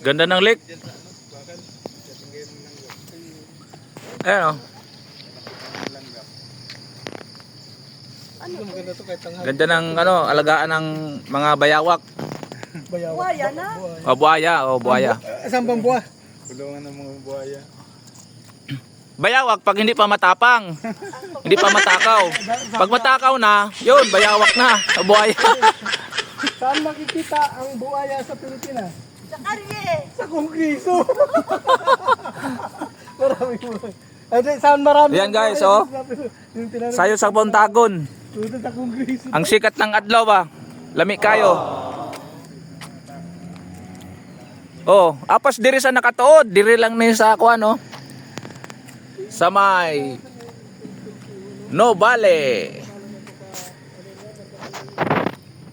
Ganda ng lake. Ayan o. Maganda to kahit tanghali. Ganda ng ano, alagaan ng mga bayawak. Buhaya na. O buhaya, o buhaya. Saan bang buha? Kulungan ng mga buhaya. Bayawak pag hindi pa matapang. Hindi pa matakaw. Pag matakaw na, yun, bayawak na. O buhaya. Saan makikita ang buhaya sa Pilipinas? Sa karye. Sa Kongreso. Marami mo. Saan marami? Yan guys, oh. Sayo sa Bontagon. Dito sa Kongreso. Ang sikat ng adlaw ba? Lami kayo. Oh, apas diri sa nakatuod, diri lang ni sa ako ano. Sa may No Valley.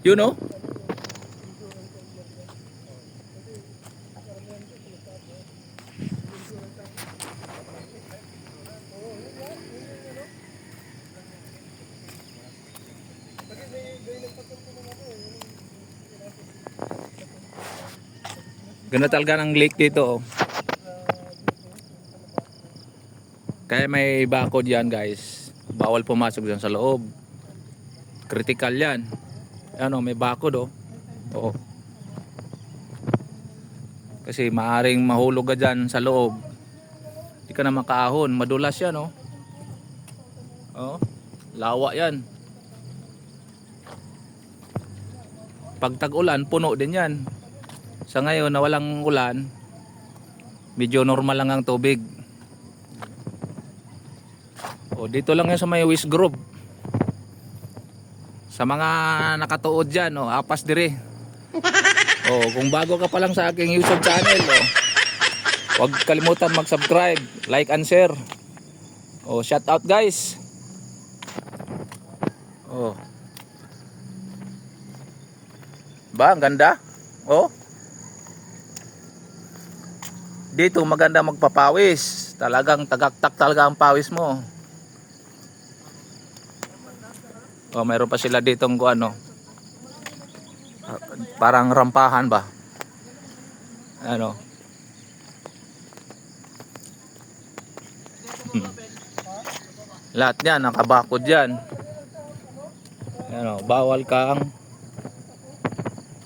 You know? Ganda talaga ng lake dito oh. Kaya may bakod yan guys. Bawal pumasok dyan sa loob. Critical yan. Ano, may bakod oh. Oo. Kasi maaring mahulog ka dyan sa loob. Hindi ka na makaahon. Madulas yan oh. Oh, lawa yan. Pag tag-ulan, puno din yan. Sa ngayon na walang ulan, medyo normal lang ang tubig. O dito lang yan sa may Wish Grove. Sa mga nakatuod dyan, o, apas dire. O kung bago ka pa lang sa aking YouTube channel, o, huwag kalimutan mag-subscribe, like and share. O shout out guys. O. Ba, ang ganda. O. Dito maganda magpapawis. Talagang tagaktak talaga ang pawis mo. Oh, mayroon pa sila ditong ano. Parang rampahan ba? Ano? Lahat 'yan nakabakod 'yan. Ano, bawal kang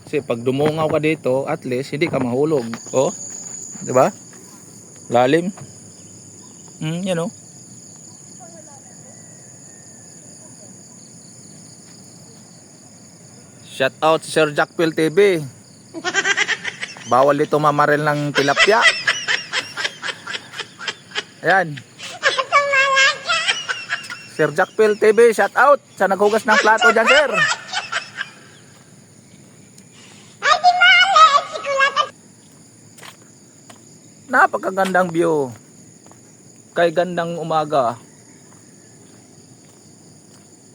kasi pag dumungaw ka dito, at least hindi ka mahulog. Oh. 'Di ba? Lalim. You know. Shout out si Sir Jackpil TV. Bawal dito mamaril ng tilapia. Ayan. Sir Jackpil TV, shout out sa naghugas ng plato dyan, sir. Napakagandang view. Kay gandang umaga.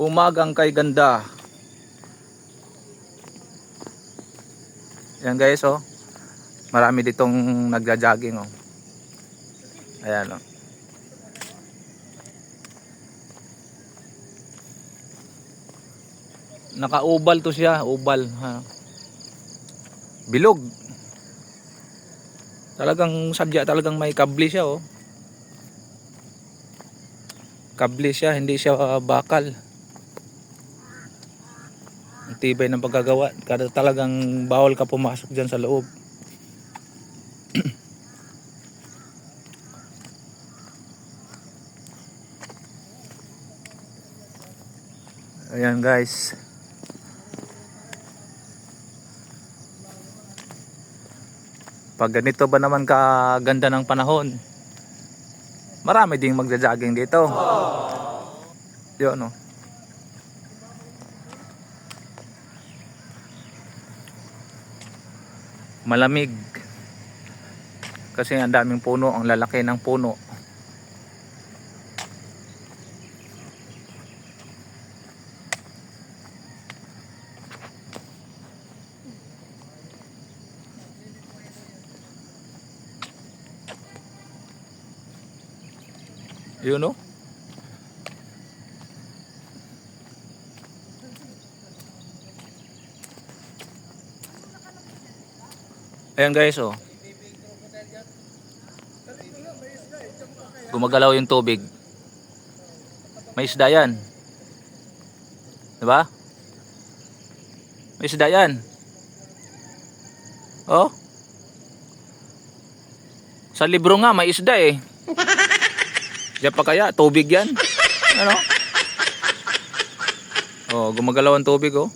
Umagang kay ganda. Yan guys oh. Marami ditong nagja-jogging oh. Ayan oh. Naka-ubal to siya, ubal ha. Bilog. Talagang sadya, talagang may kable siya oh. Kable siya, hindi siya bakal. Ang tibay ng pagkagawa. Kada talagang bawal ka pumasok dyan sa loob. Ayan guys. Pag ganito ba naman kaganda ng panahon, marami ding magja-jogging dito. Yun oh. Malamig kasi ang daming puno, ang lalaki ng puno. You know? Ayan guys oh. Gumagalaw yung tubig. May isda yan. Diba? May isda yan. Oh. Sa libro nga may isda eh. Diyan pa kaya tubig yan. Ano? Oh, gumagalaw ang tubig oh.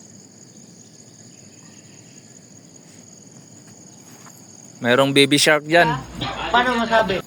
Mayroong baby shark diyan. Paano masabi?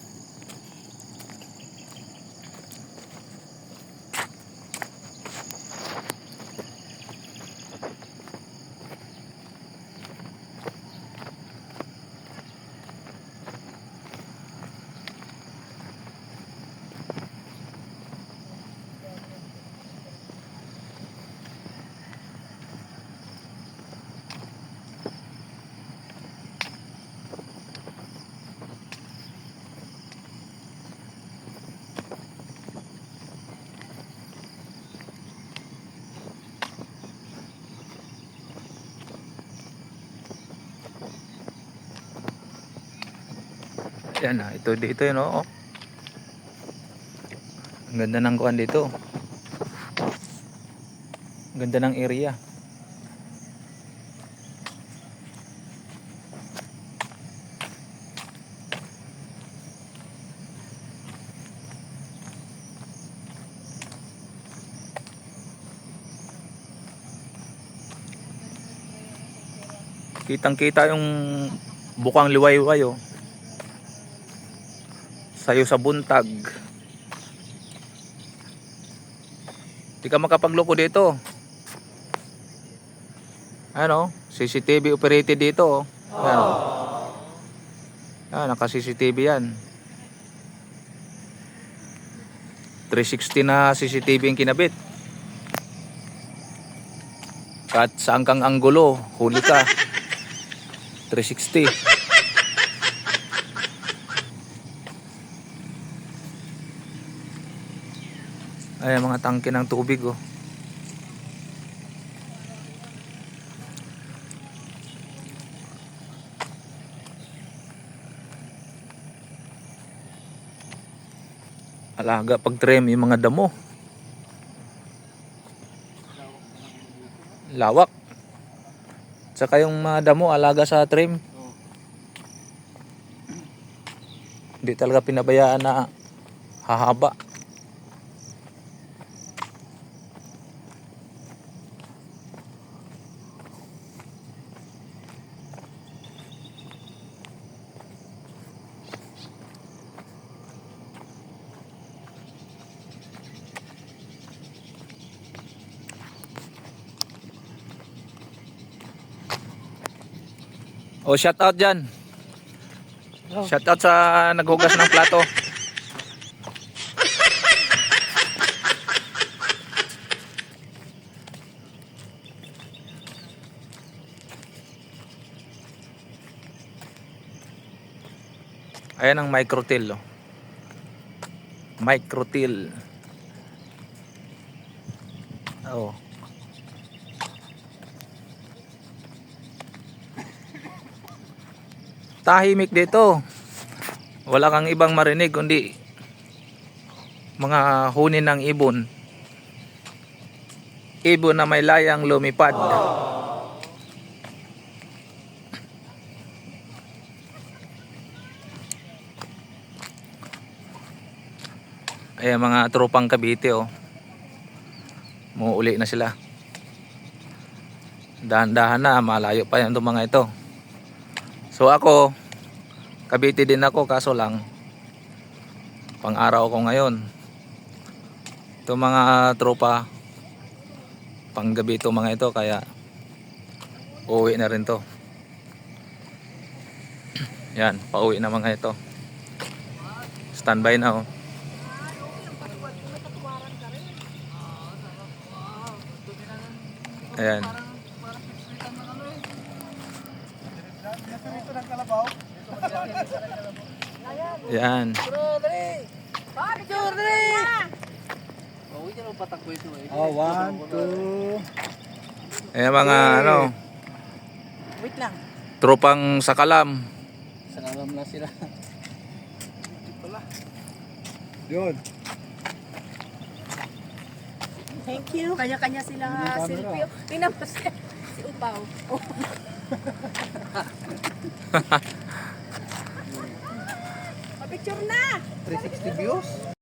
Yan ah, ito dito yun oh. Ang ganda ng kuan dito. Ang ganda ng area. Kitang-kita yung bukang liwayway oh. Sayo sa buntag. Di ka makapagloko dito. Ano? CCTV operated dito. Ano? Naka CCTV yan. 360 na CCTV yung kinabit. Kahit saan kang anggulo, huli ka. 360. Ay, mga tangke ng tubig oh. Alaga pag trim yung mga damo. Lawak. Tsaka yung mga damo alaga sa trim. Hindi talaga pinabayaan na hahaba. O, shout out dyan. Shout out sa naghugas ng plato. Ayan ang microtil. Oh. Microtil. Oh. Tahimik dito. Wala kang ibang marinig kundi mga huni ng ibon. Ibon na may layang lumipad. Ayan mga tropang Cavite oh. Muuli na sila. Dahan-dahan na, malayo pa yan itong mga ito. So ako, Cavite din ako, kaso lang pang-araw ko ngayon. Ito mga tropa panggabi ito mga ito, kaya uuwi na rin to. Yan, pauwi na mga ito. Standby na oh. Ayan. Yan. Oh, 1, 2. Ayan mga ano, Wait lang. tropang sakalam. Sakalam na sila. Yun. Thank you. Kanya-kanya sila selfie. Tingnan mo si Upaw. Picture na! 360 views.